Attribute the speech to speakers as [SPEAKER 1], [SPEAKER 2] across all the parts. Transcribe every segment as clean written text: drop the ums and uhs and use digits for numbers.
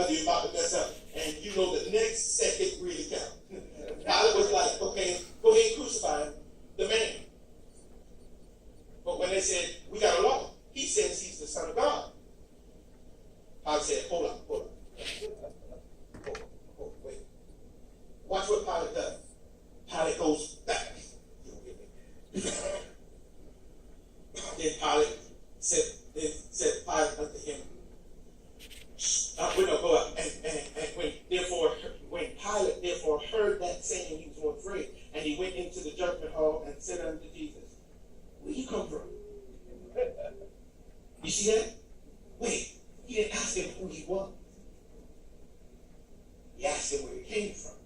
[SPEAKER 1] whether you're about to mess up. And you know the next second really counts. Pilate was like, okay, go ahead and crucify him, the man. But when they said, we got a law, he says he's the Son of God. Pilate said, hold on. Wait. Watch what Pilate does. Pilate goes back. Then Pilate said Pilate unto him, go up. And when Pilate therefore heard that saying, he was more afraid, and he went into the judgment hall and said unto Jesus, where you come from? You see that? Wait, he didn't ask him who he was. He asked him where he came from.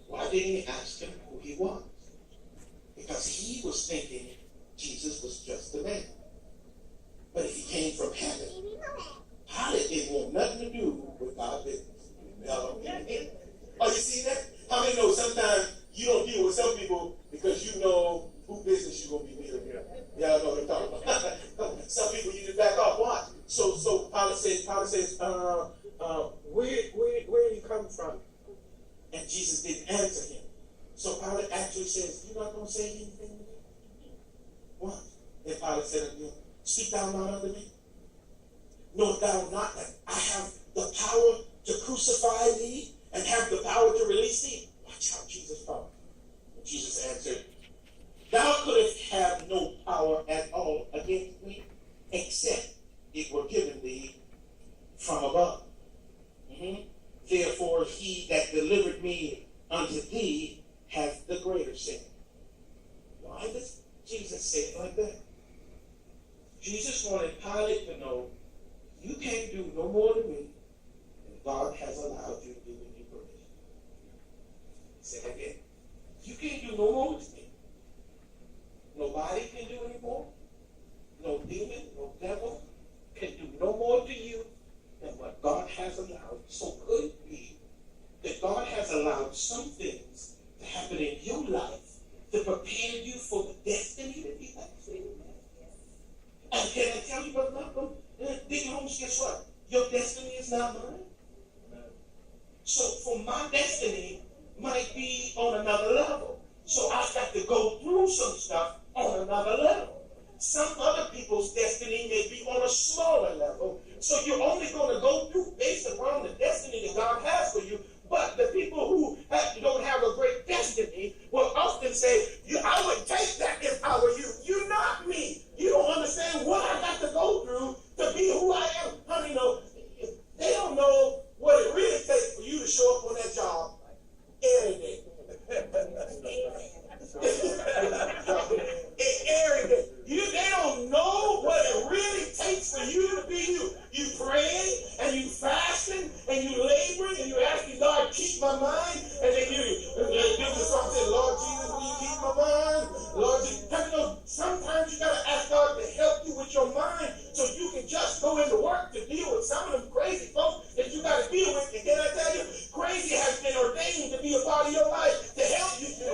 [SPEAKER 1] Why didn't he ask him who he was? Because he was thinking Jesus was just a man. But if he came from heaven, Pilate didn't want nothing to do with God's business. Oh, you see that? How many know sometimes you don't deal with some people because you know who business you're going to be dealing with? Y'all know what I'm talking about. Some people you just back off. Watch. So Pilate says, where you come from? And Jesus didn't answer him. So Pilate actually says, you're not going to say anything to me? What? And Pilate said unto him, speak thou not unto me? Knowest thou not that I have the power to crucify thee and have the power to release thee? Watch how Jesus thought. And Jesus answered, thou couldst have no power at all against me, except it were given thee from above. Therefore he that delivered me unto thee hath the greater sin. Why does Jesus say it like that? Jesus wanted Pilate to know, you can't do no more to me than God has allowed you to do in your permission. Say that again. You can't do no more to me. Nobody can do any more. No demon, no devil can do no more to you than what God has allowed. So could it be that God has allowed some things to happen in your life to prepare you for the destiny that He has for you? And can I tell you, Brother Malcolm, Deacon Holmes, guess what? Your destiny is not mine. So for my destiny might be on another level. So I've got to go through some stuff on another level. Some other people's destiny may be on a smaller level. So you're only going to go through based upon the destiny that God has for you. But the people who don't have a great destiny will often say, I would take that if I were you. You're not me. You don't understand what I got to go through to be who I am. How many know? They don't know what it really takes for you to show up on that job every day. Every day. They don't know what it really takes for you to be you. You praying and you fasting and you laboring and you asking God, keep my mind. And then you do the song saying, Lord Jesus, will you keep my mind? Lord Jesus, sometimes you got to ask God to help you with your mind so you can just go into work to deal with some of them crazy folks that you got to deal with. And can I tell you, crazy has been ordained to be a part of your life to help you to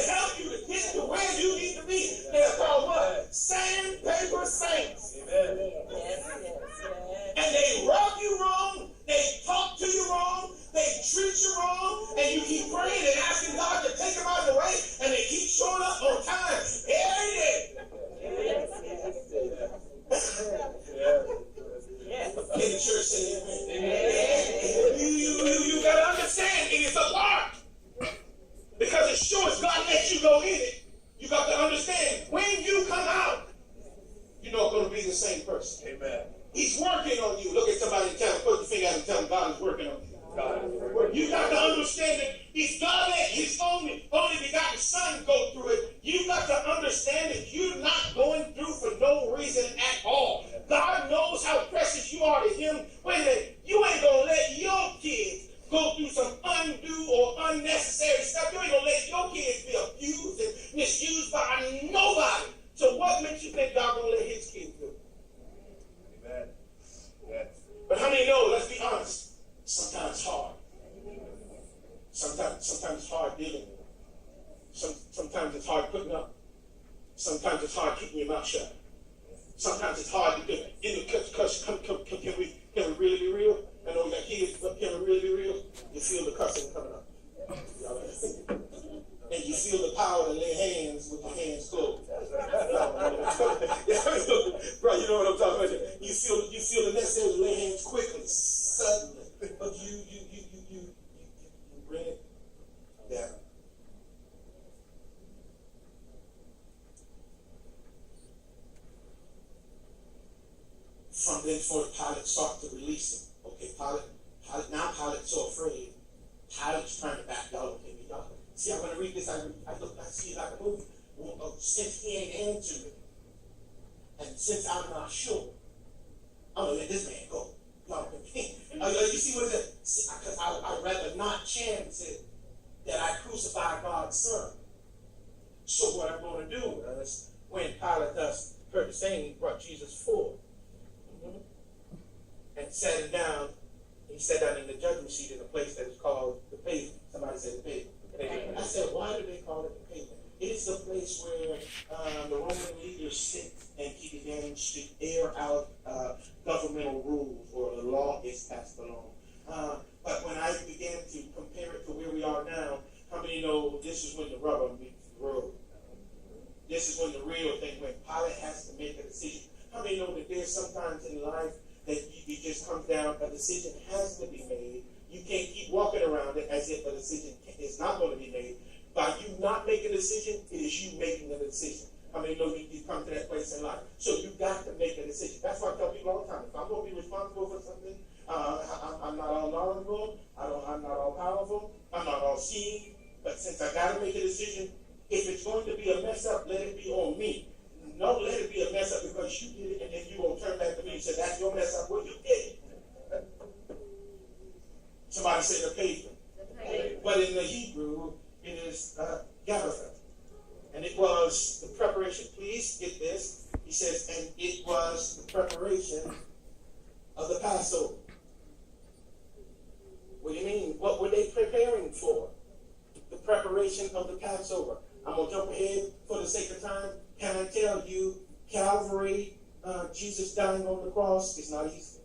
[SPEAKER 1] help you to get to where you need to be. They're called what? Sandpaper saints. Amen. And they rub you wrong, they talk to you wrong, they treat you wrong, and you keep praying and asking God to take them out of the way, and they keep showing up on time every day. Can the church say amen? You got to understand it is a part. Because as sure as God lets you go in it, you got to understand when you come out, you're not going to be the same person. Amen. He's working on you. Look at somebody and tell him, put the finger out and tell him God is working on you. You got to understand that He's God let His only begotten Son go through it. You got to understand that you're not going through for no reason at all. God knows how precious you are to Him. Wait a minute, you ain't going to let your kids go through some undue or unnecessary stuff. You ain't going to let your kids be abused and misused by nobody. So what makes you think God going to let His kids do? Amen. Yes. But how many know, let's be honest, sometimes it's hard. Sometimes it's hard dealing with it. Sometimes it's hard putting up. Sometimes it's hard keeping your mouth shut. Sometimes it's hard to do it. Can we really be real? And lay hands quickly, suddenly. But you bring it down. From thenceforth, Pilate sought to release him. Okay, now Pilate's so afraid. Pilate's trying to back y'all. Okay, y'all. See, I'm going to read this. I see it like a movie. Since he ain't answered me, and since I'm not sure, I'm going to let this man go. Y'all you see what it is? Because I'd rather not chance it that I crucify God's son. So what I'm going to do is, when Pilate thus heard the saying, he brought Jesus forth. And sat him down. He sat down in the judgment seat in a place that was called the pavement. Somebody said the pavement. I said, why do they call it the pavement? It is the place where the Roman leaders sit and he begins to air out governmental rules or the law is passed along. But when I began to compare it to where we are now, how many know this is when the rubber meets the road? This is when the real thing, when Pilate has to make a decision. How many know that there's sometimes in life that it just comes down, a decision has to be made. You can't keep walking around it as if a decision is not going to be made. By you not making a decision, it is you making a decision. How many know you come to that place in life? So you got to make a decision. That's why I tell people all the time, if I'm going to be responsible for something, I'm not all knowledgeable, I'm not all powerful, I'm not all seeing, but since I got to make a decision, if it's going to be a mess up, let it be on me. Don't let it be a mess up because you did it and then you're going to turn back to me and say, that's your mess up. Well, you did it. Somebody said the pavement. But in the Hebrew, it is Gabbatha. And it was the preparation. Please get this. He says, and it was the preparation of the Passover. What do you mean? What were they preparing for? The preparation of the Passover. I'm going to jump ahead for the sake of time. Can I tell you, Calvary, Jesus dying on the cross is not Easter.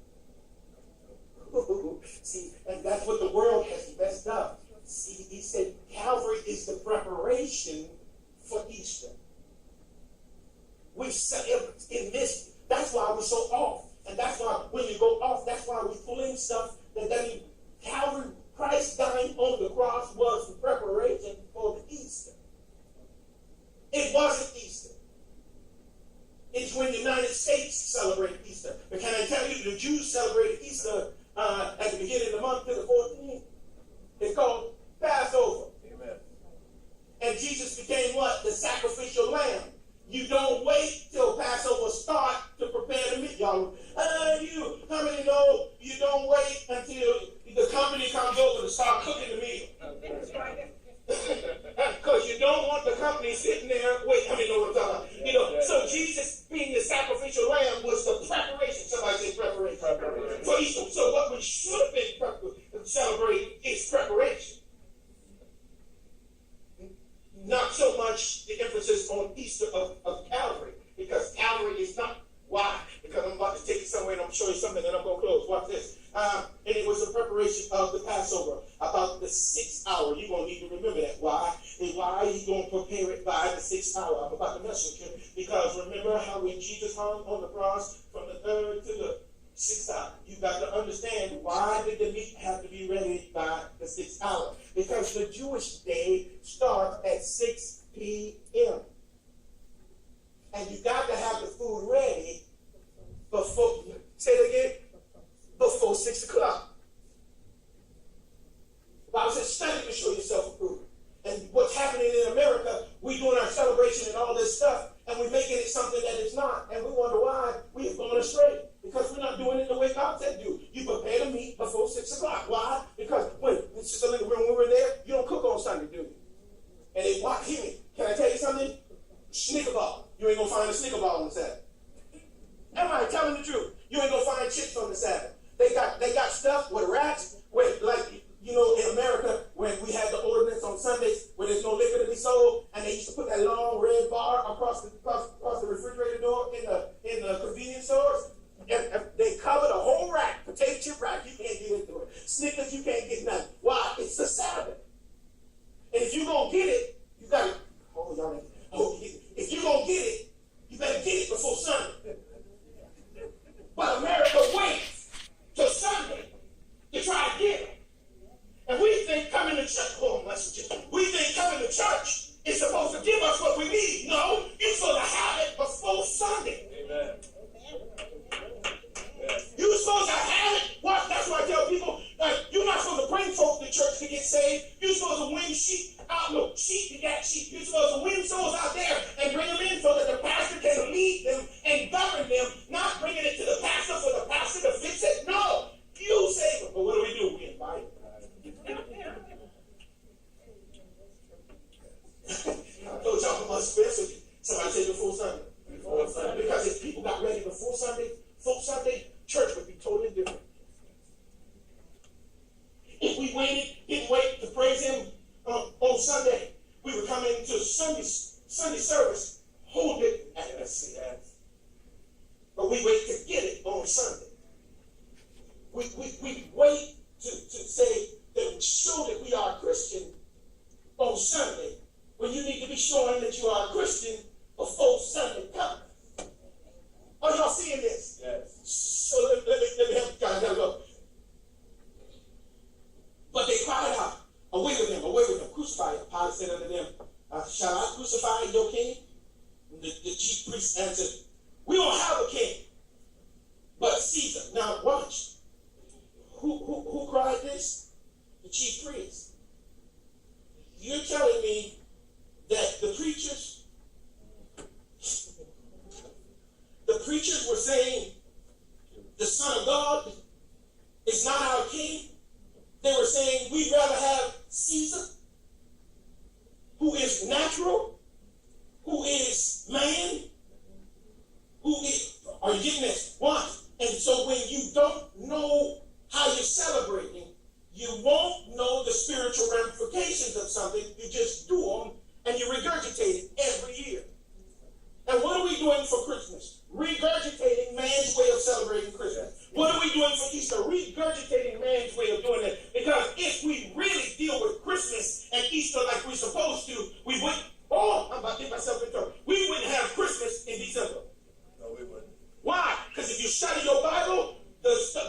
[SPEAKER 1] See, and that's what the world has messed up. See, he said Calvary is the preparation for Easter. We set in this. That's why we're so off. And that's why when you go off, that's why we pull in stuff that doesn't. Calvary, Christ dying on the cross was the preparation for the Easter. It wasn't Easter. It's when the United States celebrate Easter. But can I tell you, the Jews celebrated Easter at the beginning of the month to the 14th. It's called Passover. Amen. And Jesus became what? The sacrificial lamb. You don't wait till Passover start to prepare the meat. Y'all, how many know you don't wait until the company comes over to start cooking the meal? Because you don't want the company sitting there wait. How many know what I'm talking about? So Jesus being the sacrificial lamb was the preparation. Somebody say preparation. For Easter. So what we should have been celebrating is preparation. Not so much the emphasis on Easter of Calvary, because Calvary is not. Why? Because I'm about to take you somewhere and I'm going to show you something and I'm going to close. Watch this. And it was the preparation of the Passover, about the 6th hour. You're going to need to remember that. Why? And why are you going to prepare it by the 6th hour? I'm about to mess with you. Because remember how when Jesus hung on the cross from the 3rd to the 6th hour, you got to understand why did the meat have to be ready by the 6th hour? Because the Jewish day starts at 6 p.m. And you got to have the food ready before, say it again, before 6 o'clock. The Bible says, study to show yourself approved. And what's happening in America, we're doing our celebration and all this stuff, and we're making it something that it's not. And we wonder why we have gone astray. Because we're not doing it the way God said do. You prepare the meat before 6 o'clock. Why? Because when we were there, you don't cook on Sunday, do you? And they walk here. Can I tell you something? Snicker ball. You ain't going to find a Snicker ball on the Sabbath. Am I telling the truth? You ain't going to find chips on the Sabbath. They got stuff with rats, with, like, in America, when we had the ordinance on Sundays where there's no liquor to be sold, and they used to put that long red bar across the refrigerator door in the convenience stores. And they covered a whole rack, potato chip rack, you can't get into it. Snickers, you can't get nothing. Why? It's the Sabbath. And if you're going to get it, you got to, if you're going to get it, you better get it before Sunday. But America waits Sunday service, hold it at us. But we wait to get it on Sunday. We wait to say that show that we are a Christian on Sunday, when you need to be showing that you are a Christian before Sunday comes. Are y'all seeing this? Yes. So let me help you guys. Gotta go. But they cried out, away with him, crucify him. Pilate said unto them, shall I crucify your king? And the chief priest answered, we don't have a king, but Caesar. Now watch. Who cried this? The chief priest. You're telling me that the preachers were saying the Son of God is not our king? They were saying we'd rather have Caesar, who is natural, who is man, who is, are you getting this? Why? And so when you don't know how you're celebrating, you won't know the spiritual ramifications of something. You just do them and you regurgitate it every year. And what are we doing for Christmas? Regurgitating man's way of celebrating Christmas. What are we doing for Easter? Regurgitating man's way of doing it. Because if we really deal with Christmas and Easter like we're supposed to, we wouldn't, I'm about to get myself in trouble. We wouldn't have Christmas in December.
[SPEAKER 2] No, we wouldn't.
[SPEAKER 1] Why? Because if you study your Bible,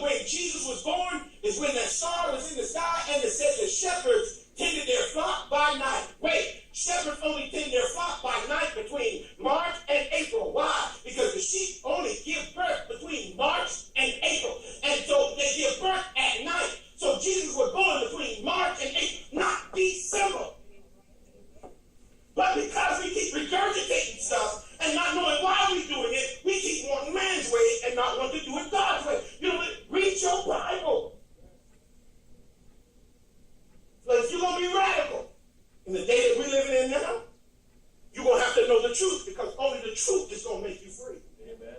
[SPEAKER 1] when Jesus was born is when that star was in the sky, and it said the shepherds tended their flock by night. Wait, shepherds only tend their flock by night between March and April. Why? Because the sheep only give birth between March and April. And so they give birth at night. So Jesus was born between March and April, not December. But because we keep regurgitating stuff and not knowing why we're doing it, we keep wanting man's way and not wanting to do it God's way. You know what? Read your Bible. But if you're going to be radical in the day that we're living in now, you're going to have to know the truth, because only the truth is going to make you free.
[SPEAKER 2] Amen.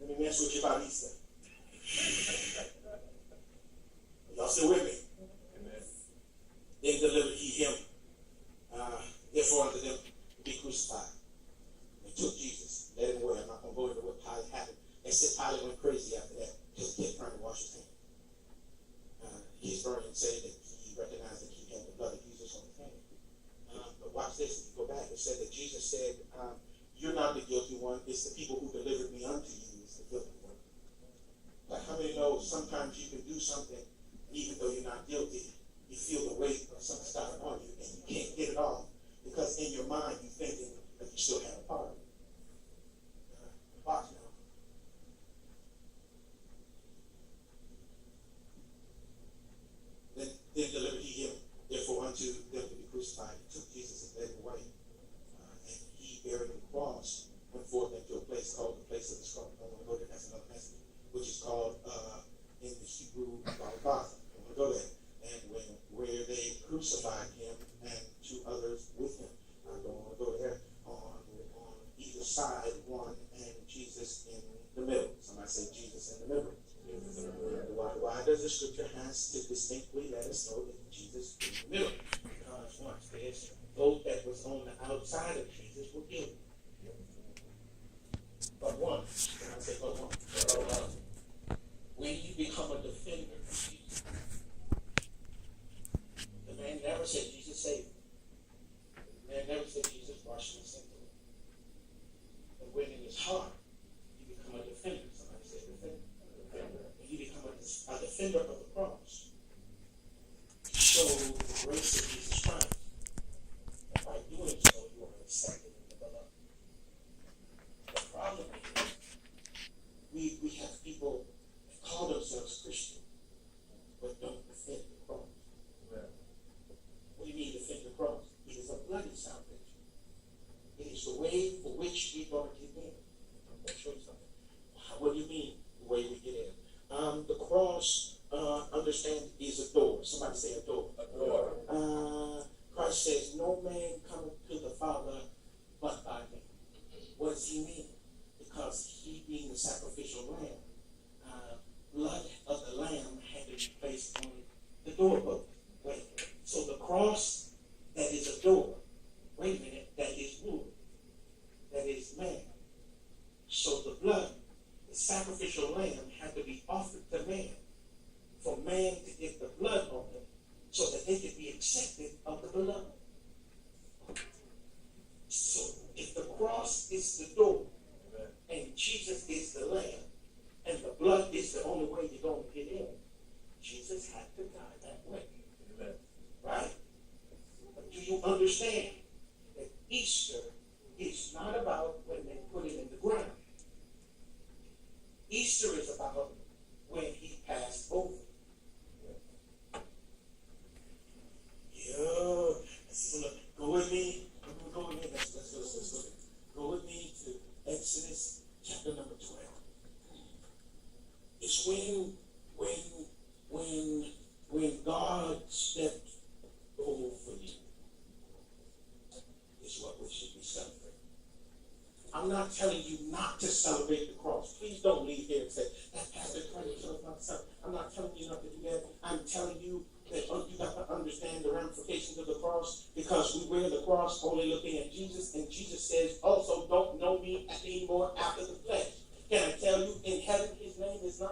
[SPEAKER 1] Let me mess with you about Easter. Y'all still with me?
[SPEAKER 2] Amen.
[SPEAKER 1] Then delivered he him, therefore unto them to be crucified. They took Jesus, led him away. I'm not going to go into what Pilate happened. They said Pilate went crazy after that, because he kept trying to wash his hands. His historian said that he recognized that he had the blood of Jesus on his hand. But watch this, if you go back, it said that Jesus said, you're not the guilty one, it's the people who delivered me unto you is the guilty one. Like, how many know sometimes you can do something, even though you're not guilty, you feel the weight of some stuff on you, and you can't get it off, because in your mind you're thinking that you still have a part. Watch now. Then delivered he him, therefore unto them to be crucified. He took Jesus and led him away. And he, bearing the cross, went forth into a place called the place of the skull. I don't want to go there, that's another message, which is called in the Hebrew Golgotha. I don't want to go there. And where they crucified him and two others with him. I don't want to go there. On either side, one, and Jesus in the middle. Somebody say Jesus in the middle. Why does the scripture has to distinctly let us know that Jesus is in the middle? Because once there's those that was on the outside of Jesus were guilty. But one, can I say but one? When you become a defender of Jesus, the man never said Jesus saved me. The man never said Jesus washed my sins away. But when in his heart, you become a defender. Somebody say defender. You become a defender of the cross. Show the grace of Jesus Christ. And by doing so, you are accepted in the beloved. The problem is, we have people that call themselves Christian, but don't defend the cross. Right. What do you mean defend the cross? It is a bloody salvation. It is the way for which we are to get in. I'm going to show you something. What do you mean the way we get in? The cross, understand, is a door. Somebody say a door.
[SPEAKER 2] A door.
[SPEAKER 1] Christ says, no man cometh to the Father but by me. What does he mean? Because he being the sacrificial lamb, blood of the lamb had to be placed on the doorpost. Right? So the cross that is a door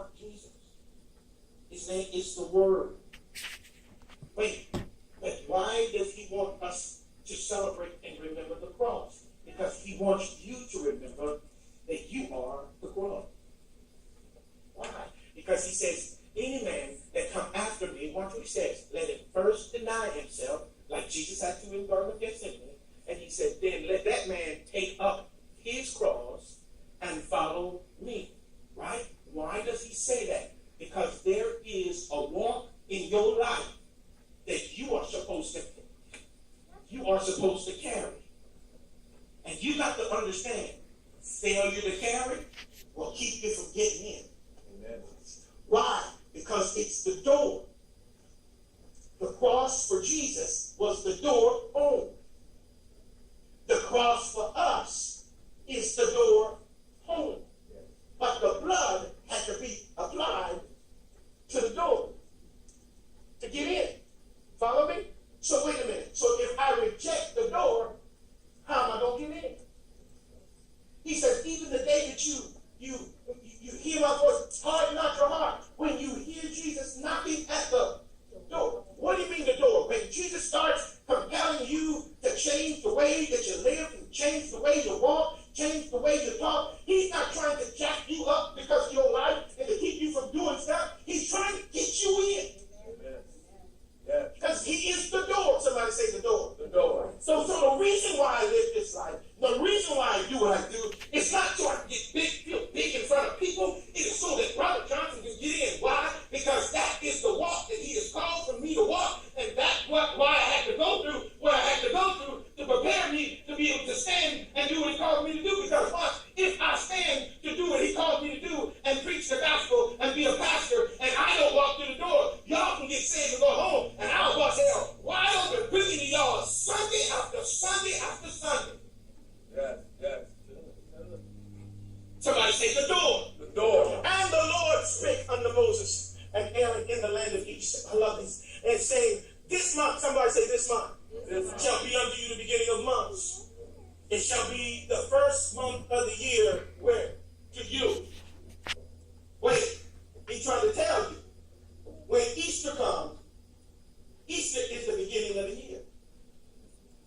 [SPEAKER 1] not Jesus. His name is the Word. Wait, but why does he want us to celebrate and remember the cross? Because he wants you to remember that you are the cross. Why? Because he says, any man that come after me, watch what he says, let him first deny himself, like Jesus had to in the Garden of Gethsemane. And he said, then let that man take up his cross and follow me. Right? Why does he say that? Because there is a walk in your life that you are supposed to carry. And you got to understand, failure to carry will keep you from getting in.
[SPEAKER 2] Amen.
[SPEAKER 1] Why? Because it's the door. The cross for Jesus was the door home. The cross for us is the door home. But the blood had to be applied to the door to get in. Follow me? So wait a minute. So if I reject the door, how am I going to get in? He says, even the day that you hear my voice, harden not your heart. When you hear Jesus knocking at the door. What do you mean the door? When Jesus starts compelling you to change the way that you live, and change the way you walk, change the way you talk, he's not trying to jack you up because of your life and to keep you from doing stuff. He's trying to get you in.
[SPEAKER 2] Amen. Yeah.
[SPEAKER 1] Because he is the door. Somebody say the door.
[SPEAKER 2] The door.
[SPEAKER 1] So the reason why I live this life, the reason why I do what I do, it's not so I can get big, feel big in front of people. It is so that Brother Johnson can get in. Why? Because that is the walk that he has called for me to walk, and that's why I had to go through what I had to go through to prepare me to be able to stand and do what he called me to do. Because once, if I stand to do what he called me to do and preach the gospel and be a pastor, and I don't walk through the door, y'all can get saved and go home, and I'll bust hell wide open, preaching to y'all Sunday after Sunday after Sunday.
[SPEAKER 2] Yes, yes.
[SPEAKER 1] Somebody say the door.
[SPEAKER 2] The door.
[SPEAKER 1] And the Lord spake unto Moses and Aaron in the land of Egypt. I love this. And saying, this month, somebody say this month, shall be unto you the beginning of months. It shall be the first month of the year. Where? To you. Wait, he's trying to tell you. When Easter comes, Easter is the beginning of the year.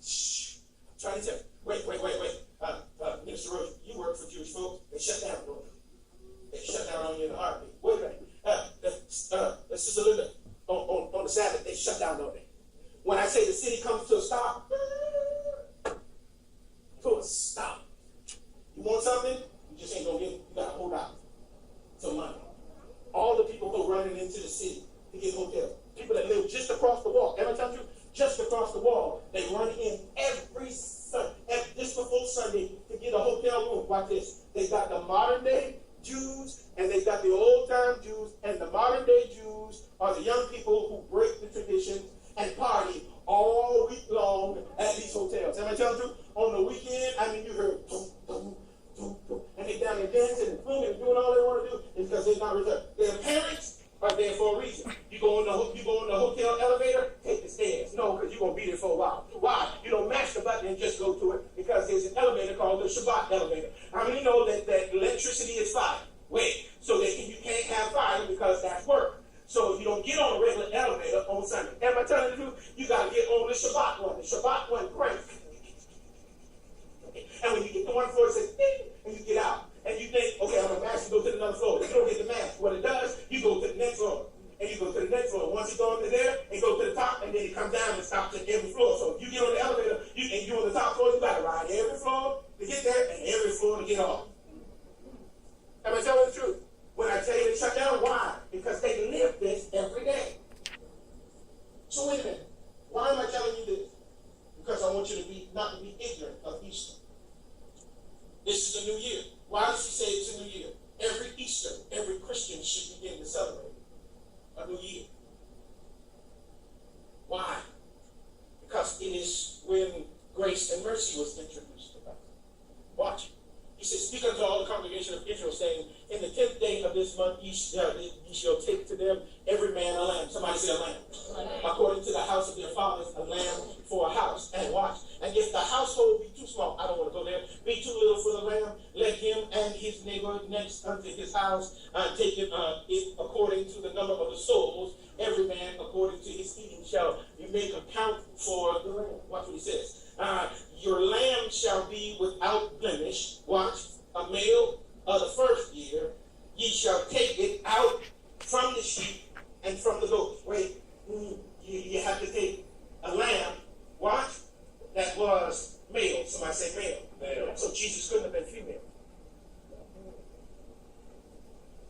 [SPEAKER 1] Shh. I'm trying to tell you. Wait. Minister Rose, you work for Jewish folks. They shut down, bro. They shut down on you in a heartbeat. Wait a minute. Sister Linda, on the Sabbath, they shut down, don't they? When I say the city comes to a stop, to a stop. You want something? You just ain't gonna get it. You gotta hold out till Monday. All the people go running into the city to get hotels. People that live just across the wall. Every time you just across the wall, they run in every just before Sunday to get a hotel room. Watch this. They got the modern day Jews and they got the old time Jews, and the modern day Jews are the young people who break the traditions and party all week long at these hotels. Am I telling you? On the weekend, I mean, you heard boom, boom, boom, boom, and they down there dancing and booming and doing all they want to do is because they're not reserved. Their parents are there for a reason. You go in the hotel elevator, take the stairs. No, because you're going to be there for a while. Why? You don't mash the button and just go to it, because there's an elevator called the Shabbat elevator. How many know that electricity is fire? Wait, so that you can't have fire because that's work. So you don't get on a regular elevator on Sunday. Am I telling you? You got to get on the Shabbat one. The Shabbat one cranks. And when you get to one floor, it says, ding, and you get out. And you think, okay, I'm a mask, you go to another floor. You don't get the mask. What it does, you go to the next floor. And you go to the next floor. Once you go into there, it goes to the top, and then it comes down and stops at every floor. So if you get on the elevator, and you're on the top floor, you got to ride every floor to get there, and every floor to get off. Am I telling the truth? When I tell you to shut down, why? Because they live this every day. So wait a minute. Why am I telling you this? Because I want you to not to be ignorant of Easter. This is a new year. Why does he say it's a new year? Every Easter, every Christian should begin to celebrate a new year. Why? Because it is when grace and mercy was introduced to us. Watch. He says, speak unto all the congregation of Israel, saying, in the 10th day of this this month ye shall take to them every man a lamb. Somebody say a lamb. According to the house of their fathers, a lamb for a house. And watch. And if the household be too small, I don't want to go there, be too little for the lamb, let him and his neighbor next unto his house take it according to the number of the souls. Every man according to his eating shall you make account for the lamb. Watch what he says. Your lamb shall be without blemish. Watch. A male of the first year. Ye shall take it out from the sheep and from the goats. Wait. You have to take a lamb. Watch. That was male. Somebody say male. So Jesus couldn't have been female.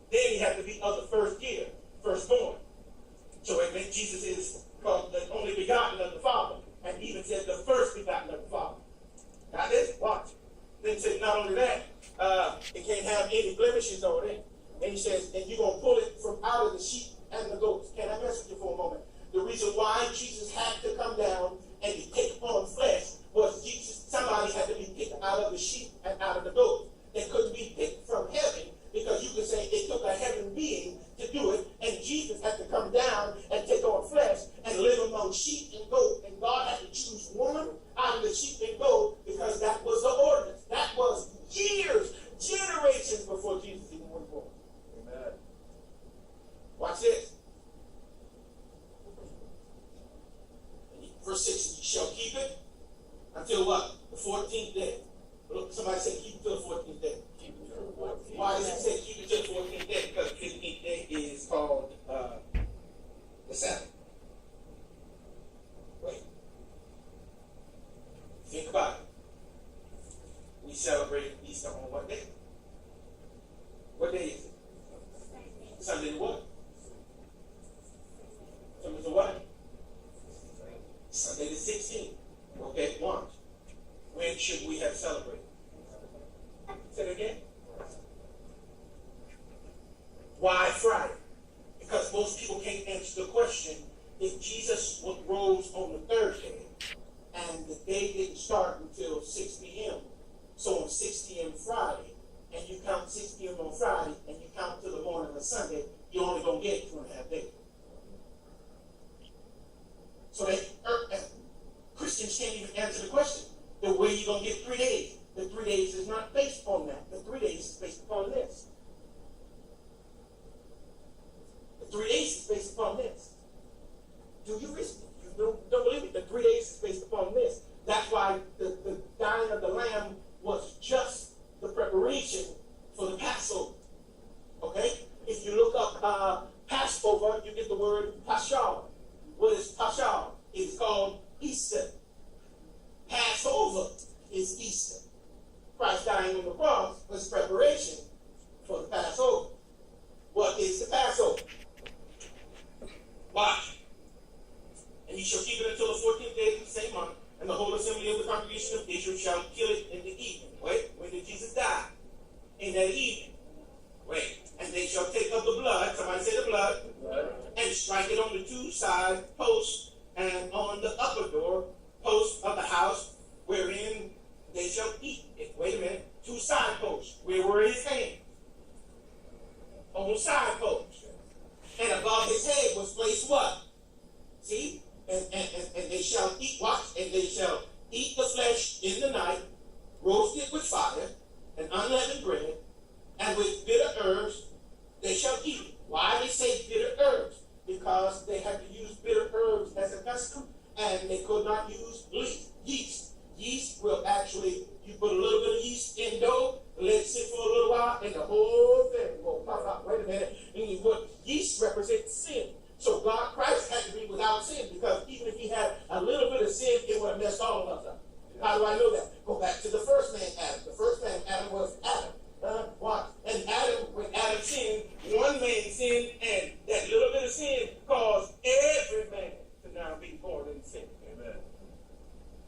[SPEAKER 1] Then he had to be of the first year. Firstborn. So it meant Jesus is called the only begotten of the Father. And even said the first begotten of the Father. Got this? Watch. Then said not only that, it can't have any blemishes on it. And he says, and you're going to pull it from out of the sheep and the goats. Can I mess with you for a moment? The reason why Jesus had to come down and take on flesh was somebody had to be picked out of the sheep and out of the goats. They couldn't be picked from heaven because you could say it took a heaven being to do it, and Jesus had to come down and take on flesh and live among sheep and goats, and God had to choose one out of the sheep and goat because that was the ordinance. That was years, generations before Jesus even was born.
[SPEAKER 2] Amen.
[SPEAKER 1] Watch this. Verse 6, you shall keep it until what? The 14th day. Look, somebody say keep it till the 14th day. Why does it say keep it till the 14th day? Because the 15th day is called the Sabbath. Wait. Think about it. We celebrate Easter on what day? What day is it? Sunday the what? Sunday the what? Sunday the 16th. Okay, watch. When should we have celebrated? Say it again. Why Friday? Because most people can't answer the question. If Jesus rose on the third day, and the day didn't start until 6 p.m., so on 6 p.m. Friday, and you count 6 p.m. on Friday, and you count till the morning of Sunday, you're only going to get 2.5 days. So Christians can't even answer the question. The way you're going to get 3 days. The 3 days is not based upon that. The 3 days is based upon this. The 3 days is based upon this. Do you listen? You don't believe it? The 3 days is based upon this. That's why the dying of the lamb was just the preparation for the Passover. Okay? If you look up Passover, you get the word Pashal. What is Pashal? It's called Easter. Passover is Easter. Christ dying on the cross was preparation for the Passover. What is the Passover? Watch. And you shall keep it until the 14th day of the same month, and the whole assembly of the congregation of Israel shall kill it in the evening. Wait, when did Jesus die? In that evening. Wait, and they shall take of the blood, somebody say the blood, and strike it on the two side posts and on the upper door post of the house wherein they shall eat it. Wait a minute. Two side posts. Where were his hands? On side posts. And above his head was placed what? See? And they shall eat, watch, and they shall eat the flesh in the night, roast it with fire, and unleavened bread, and with bitter herbs they shall eat it. Why they say bitter herbs? Because they had to use bitter herbs as a custom, and they could not use yeast. Yeast will actually, you put a little bit of yeast in dough, let it sit for a little while, and the whole thing will pop out. Wait a minute. And what yeast represents sin. So Christ had to be without sin, because even if he had a little bit of sin, it would have messed all of us up. How do I know that? Go back to the first man, Adam. The first man, Adam, was Adam. Watch. And Adam, when Adam sinned, one man sinned, and that little bit of sin caused every man to now be born in sin.
[SPEAKER 2] Amen.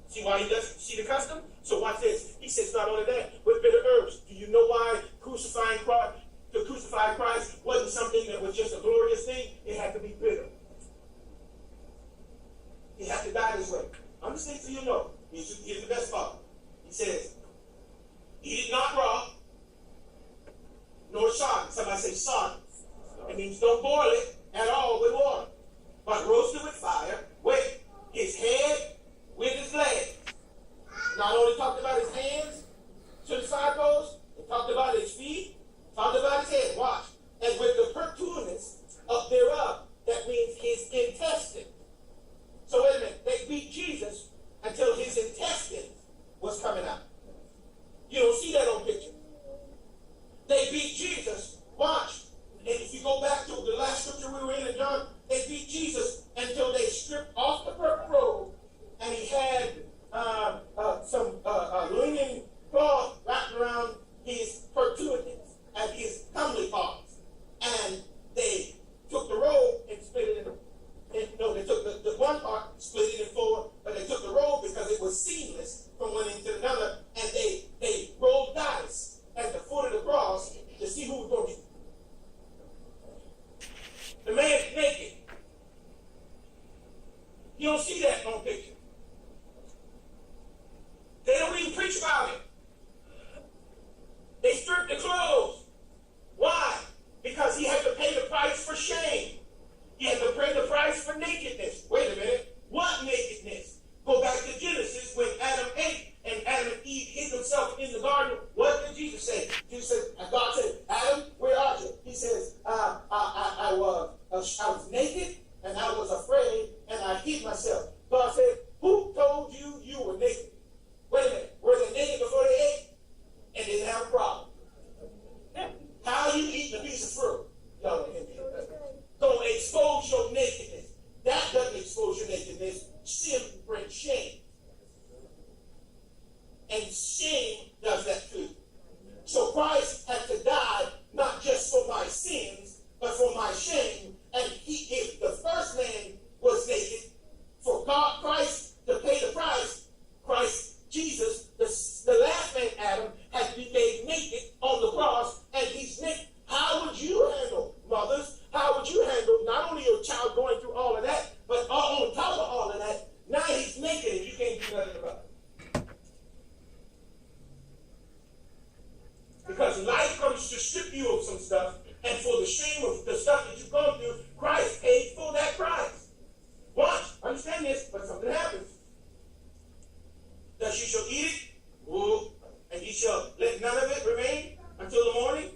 [SPEAKER 1] See why he doesn't see the custom? So watch this. He says not only that, with bitter herbs. Do you know why crucifying Christ, to crucify Christ wasn't something that was just a glorious thing? It had to be bitter. He had to die this way. Understand so you know. Here's the best part. He says, eat it not raw, nor sodden. Somebody say sodden. It means don't boil it at all with water, but roast it with fire, with his head, with his legs. Not only talked about his hands to the side posts, it talked about his feet, talked about his head. Watch. And with the protuberance up thereof, that means his intestine. So wait a minute, they beat Jesus until his intestines was coming out. You don't see that on picture. They beat Jesus. Watch. And if you go back to the last scripture we were in John, they beat Jesus until they stripped off the purple robe, and he had some linen cloth wrapped around his protuberance and his comely parts. And they took the robe and split it they took the one part, split it in four, but they took the robe because it was seamless from one end to another, and they rolled dice at the foot of the cross to see who was going to be. The man's naked. You don't see that on picture. They don't even preach about it. They stripped the clothes. Why? Because he had to pay the price for shame. He had to pay the price for nakedness. Wait a minute. What nakedness? Go back to Genesis when Adam ate and Adam and Eve hid themselves in the garden. What did Jesus say? Jesus said, God said, Adam, where are you? He says, I was naked and I was afraid and I hid myself. God said, who told you you were naked? Wait a minute. Were they naked before they ate? And didn't have a problem. How are you eating a piece of fruit? Y'all don't hear me. Don't expose your nakedness. That doesn't expose your nakedness. Sin brings shame. And shame does that too. So Christ had to die not just for my sins, but for my shame. And if the first man was naked, for God, Christ to pay the price, Christ, Jesus, the last man, Adam, had to be made naked on the cross, and he's naked. How would you handle, mothers? How would you handle not only your child going through all of that, but on top of all of that, now he's naked and you can't do nothing about it. Because life comes to strip you of some stuff, and for the shame of the stuff that you've gone through, Christ paid for that price. Watch, understand this, but something happens. Thus you shall eat it, and ye shall let none of it remain until the morning.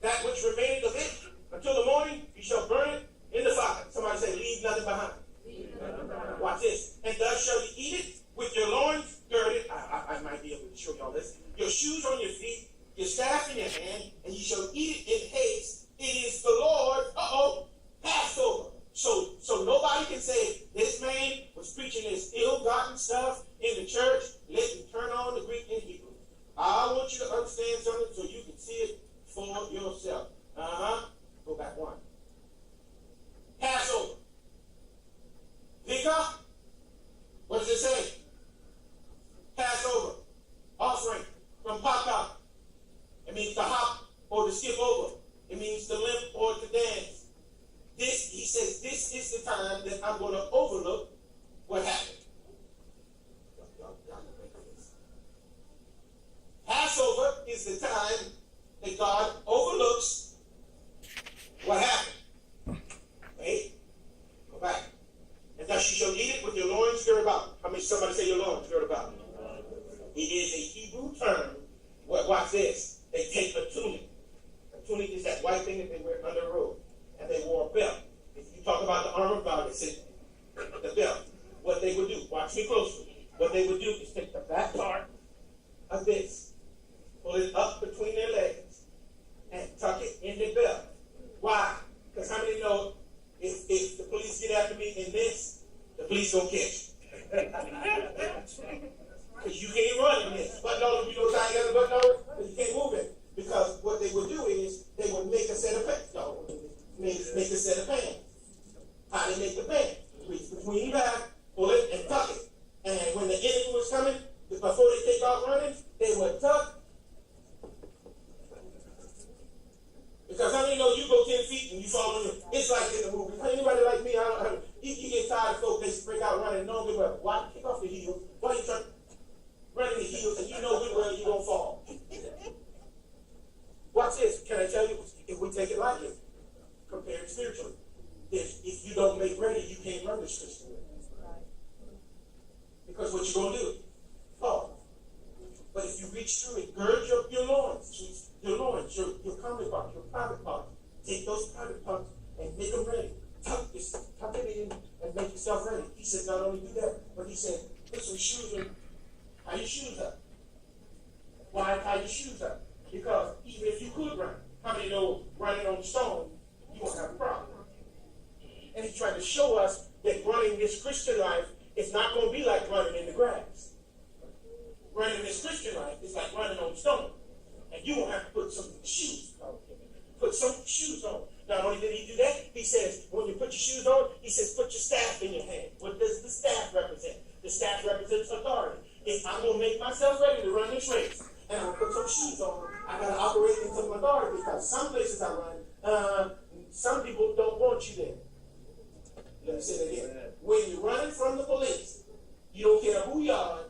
[SPEAKER 1] That which remained of it until the morning, you shall burn it in the fire. Somebody say, leave nothing behind. Watch this. And thus shall you eat it with your loins girded. I might be able to show y'all this. Your shoes on your feet, your staff in your hand, and you shall eat it in haste. It is the Lord's, Passover. So nobody can say, this man was preaching this ill-gotten stuff in the church. Let me turn on the Greek and Hebrew. I want you to understand something so you can see it for yourself. Go back one. Passover. Pika. What does it say? Passover. Offering from Paka. It means to hop or to skip over. It means to limp or to dance. This, he says, this is the time that I'm going to overlook what happened. Passover is the time that God overlooks what happened. Wait, go back. And thus you shall eat it with your loins girded about. How many somebody say your loins girded about? It is a Hebrew term. Watch this. They take a tunic. A tunic is that white thing that they wear under a robe. And they wore a belt. If you talk about the armor of God, it's the belt. What they would do, watch me closely. What they would do is take the back part of this, pull it up between their legs, and tuck it in their belt. Why? Because how many know if the police get after me in this, the police don't catch me? Because you can't run in this. Button over, you know what I got a button over? Because you can't move it. Because what they would do is they would make a set of pants. No, make a set of pants. How they make the pants? Reach between your back, pull it, and tuck it. And when the enemy was coming, before they take off running, they would tuck. Because how many know you go 10 feet and you fall in the, it's like in the movie. Anybody like me, you get tired of folks, they break out running, no good well. Why kick off the heels? Why you running the heels and you know good well you're going to fall? Why watch this. Can I tell you, if we take it lightly, compare it spiritually. If you don't make ready, you can't run this Christian race. Because what you're going to do? Fall. But if you reach through it, gird your loins, your common parts, your private parts. Take those private parts and make them ready. Tuck it in and make yourself ready. He said not only do that, but he said, put some shoes on. Tie your shoes up. Why tie your shoes up? Because even if you could run, how many know running on stone, you won't have a problem? And he's trying to show us that running this Christian life is not going to be like running in the grass. Running this Christian life is like running on stone. And you won't have to put some shoes on. Put some shoes on. Not only did he do that, he says, when you put your shoes on, he says, put your staff in your hand. What does the staff represent? The staff represents authority. If I'm going to make myself ready to run this race, and I'm going to put some shoes on, I got to operate in some authority, because some places I run, some people don't want you there. Let me say that again. When you're running from the police, you don't care who you are,